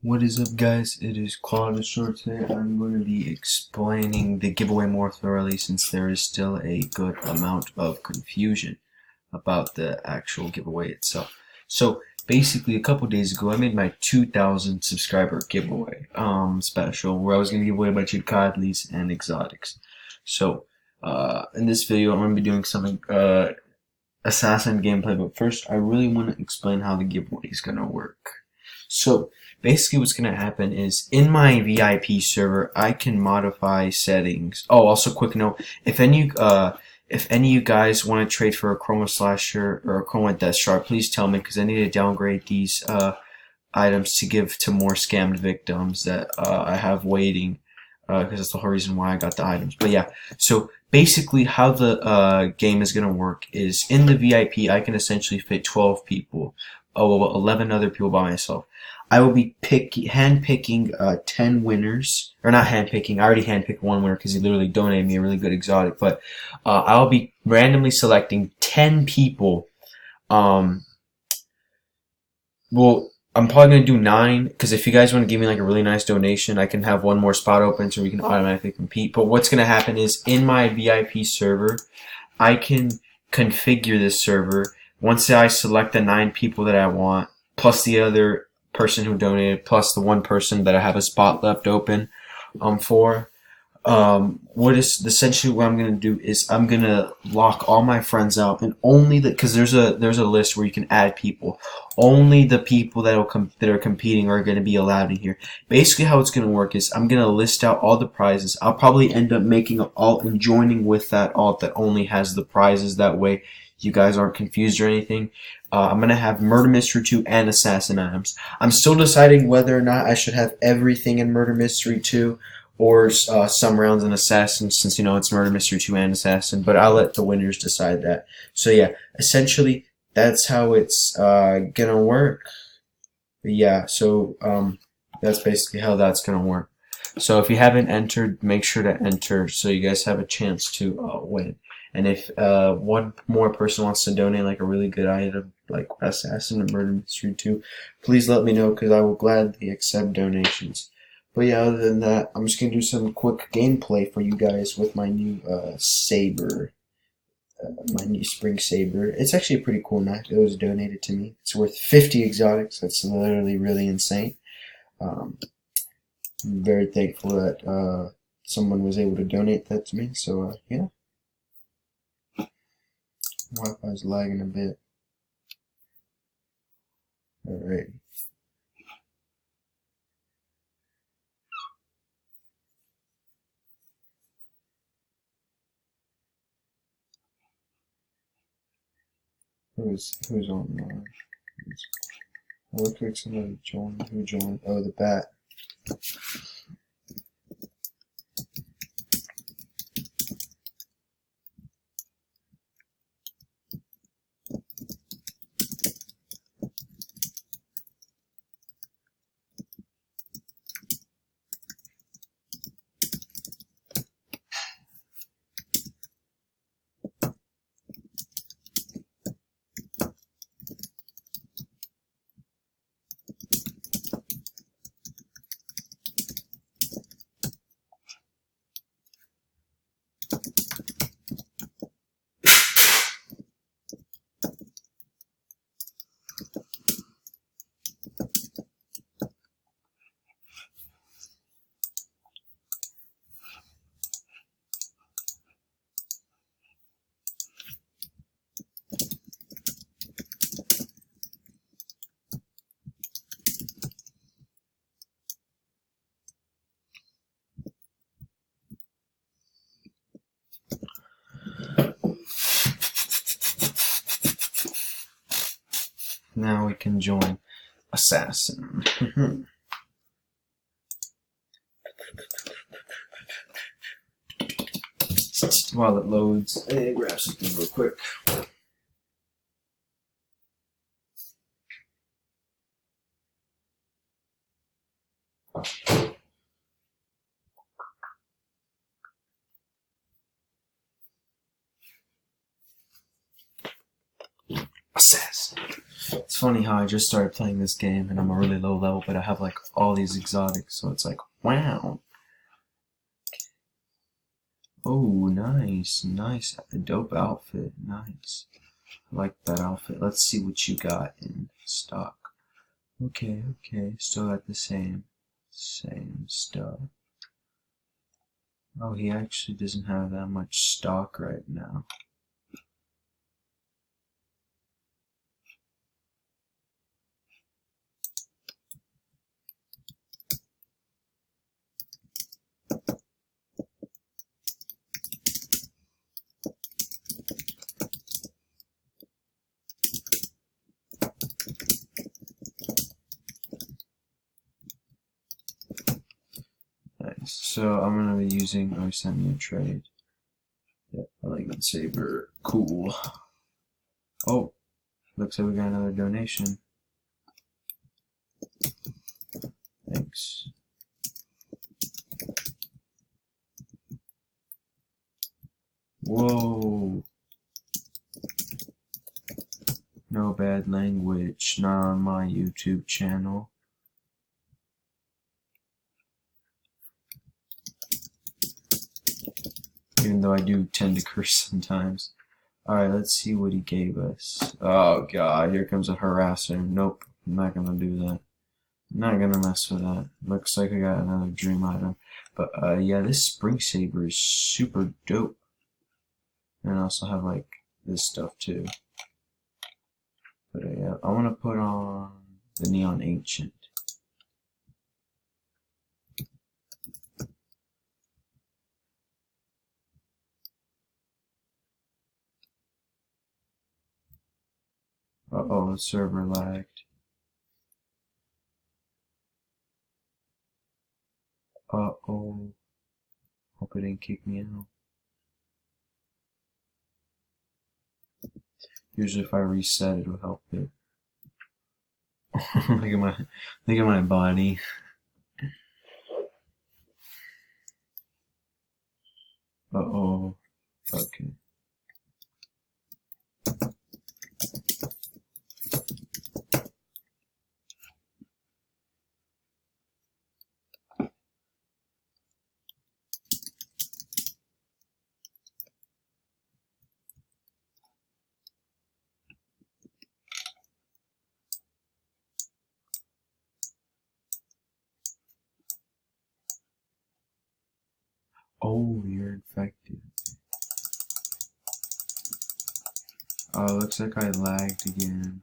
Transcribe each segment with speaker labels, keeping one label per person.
Speaker 1: What is up, guys? It is Claude Short today. I'm going to be explaining the giveaway more thoroughly since there is still a good amount of confusion about the actual giveaway itself. So basically, a couple days ago, I made my 2,000 subscriber giveaway special where I was going to give away a bunch of godlies and exotics. So in this video, I'm going to be doing something assassin gameplay, but first, I really want to explain how the giveaway is going to work. So basically what's going to happen is in my VIP server, I can modify settings. Oh, also quick note, if any of you guys want to trade for a Chroma Slasher or a Chroma Death Sharp, please tell me because I need to downgrade these items to give to more scammed victims that I have waiting because that's the whole reason why I got the items. But yeah, so basically how the game is going to work is in the VIP, I can essentially fit 12 people. Oh, well, 11 other people by myself. I will be hand-picking 10 winners, or not hand-picking, I already hand-picked one winner because he literally donated me a really good exotic, but I'll be randomly selecting 10 people. Well, I'm probably going to do 9, because if you guys want to give me like a really nice donation, I can have one more spot open so we can automatically compete. But what's going to happen is, in my VIP server, I can configure this server. Once I select the 9 people that I want, plus the other person who donated, plus the one person that I have a spot left open for, essentially what I'm gonna do is I'm gonna lock all my friends out, and only because there's a list where you can add people. Only the people that are competing are gonna be allowed in here. Basically, how it's gonna work is I'm gonna list out all the prizes. I'll probably end up making an alt and joining with that alt that only has the prizes. That way, you guys aren't confused or anything. I'm going to have Murder Mystery 2 and Assassin items. I'm still deciding whether or not I should have everything in Murder Mystery 2 or some rounds in Assassin, since, you know, it's Murder Mystery 2 and Assassin, but I'll let the winners decide that. So yeah, essentially, that's how it's going to work. But yeah, so that's basically how that's going to work. So if you haven't entered, make sure to enter so you guys have a chance to win. And if one more person wants to donate like a really good item like Assassin and Murder Mystery 2, please let me know because I will gladly accept donations. But yeah, other than that, I'm just going to do some quick gameplay for you guys with my new saber. My new spring saber. It's actually a pretty cool knife. It was donated to me. It's worth 50 exotics. That's literally really insane. I'm very thankful that someone was able to donate that to me. So yeah. Wi-Fi's lagging a bit. Alright. Who's online? It looks like somebody joined. Who joined? Oh, the bat. Now we can join Assassin. While it loads, hey, grab something real quick. Assassin. Let's funny how I just started playing this game and I'm a really low level, but I have like all these exotics, so it's like, wow. Oh, nice, nice. A dope outfit, nice. I like that outfit. Let's see what you got in stock. Okay, okay, still got the same stuff. Oh, he actually doesn't have that much stock right now. Nice. So I'm gonna be using. Oh, he sent me a trade. Yeah, I like that saber. Cool. Oh, looks like we got another donation. Thanks. Whoa. No bad language, not on my YouTube channel. Even though I do tend to curse sometimes. Alright, let's see what he gave us. Oh god, here comes a harasser. Nope, I'm not gonna do that. I'm not gonna mess with that. Looks like I got another dream item. But yeah, this spring saber is super dope. And I also have like this stuff too. But yeah, I want to put on the Neon Ancient. Uh-oh, the server lagged. Uh-oh. Hope it didn't kick me out. Usually if I reset it will help it. look at my body. Uh-oh. Okay. Oh, you're infected. Oh, looks like I lagged again.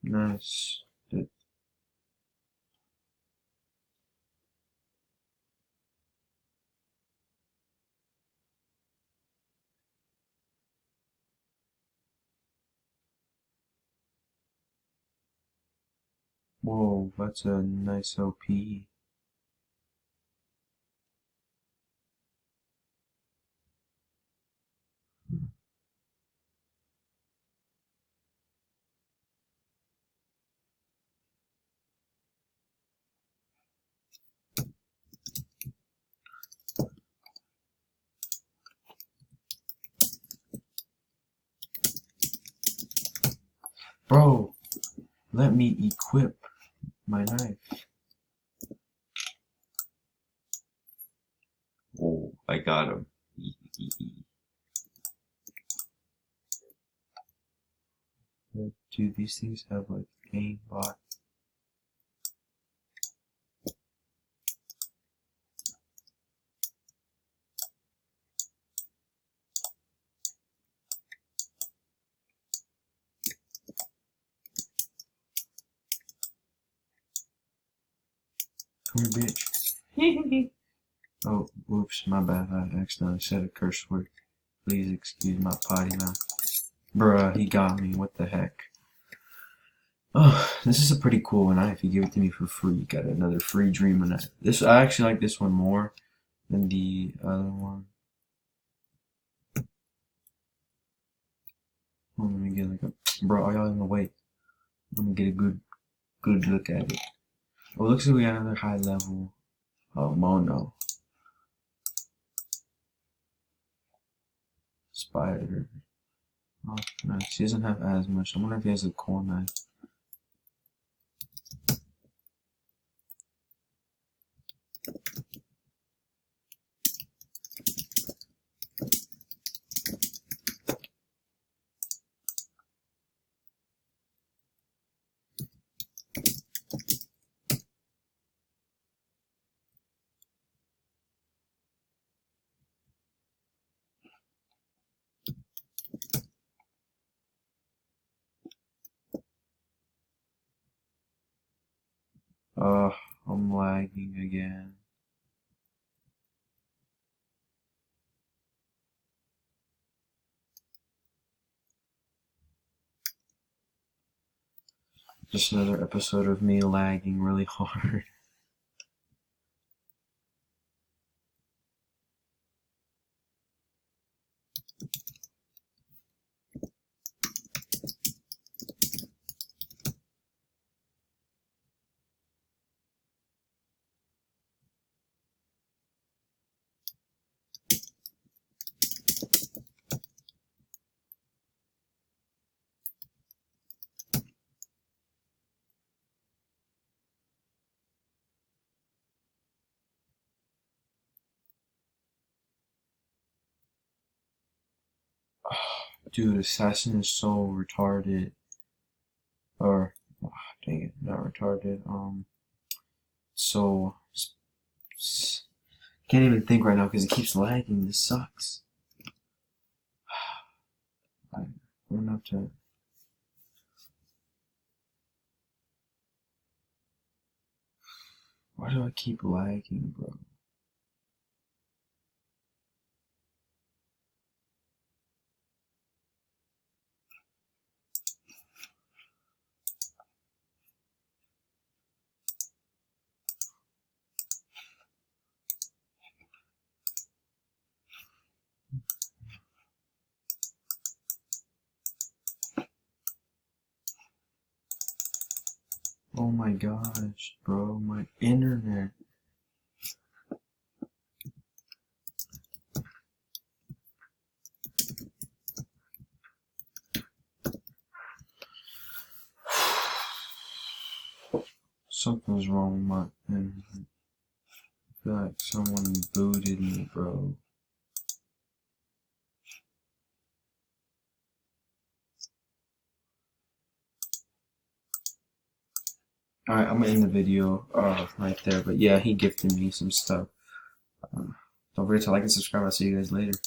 Speaker 1: Nice. Whoa, that's a nice OP. Bro, let me equip my knife. Oh, I got him. Do these things have like aimbot? Come here, bitch. Oh, whoops, my bad. I accidentally said a curse word. Please excuse my potty mouth. Bruh, he got me. What the heck? Oh, this is a pretty cool knife. You give it to me for free. You got another free Dreamer knife. This I actually like this one more than the other one. Let me get like a bro. Are y'all in the way? Let me get a good look at it. Oh, looks like we got another high level mono spider. Oh, nice. He doesn't have as much. I wonder if he has a cool knife. I'm lagging again. Just another episode of me lagging really hard. Dude, Assassin is so retarded. Or, dang it, not retarded. So, can't even think right now because it keeps lagging. This sucks. I'm gonna have to. Why do I keep lagging, bro? Oh my gosh, bro, my internet. Something's wrong with my internet. I feel like someone booted me, bro. Alright, I'm gonna end the video right there. But yeah, he gifted me some stuff. Don't forget to like and subscribe. I'll see you guys later.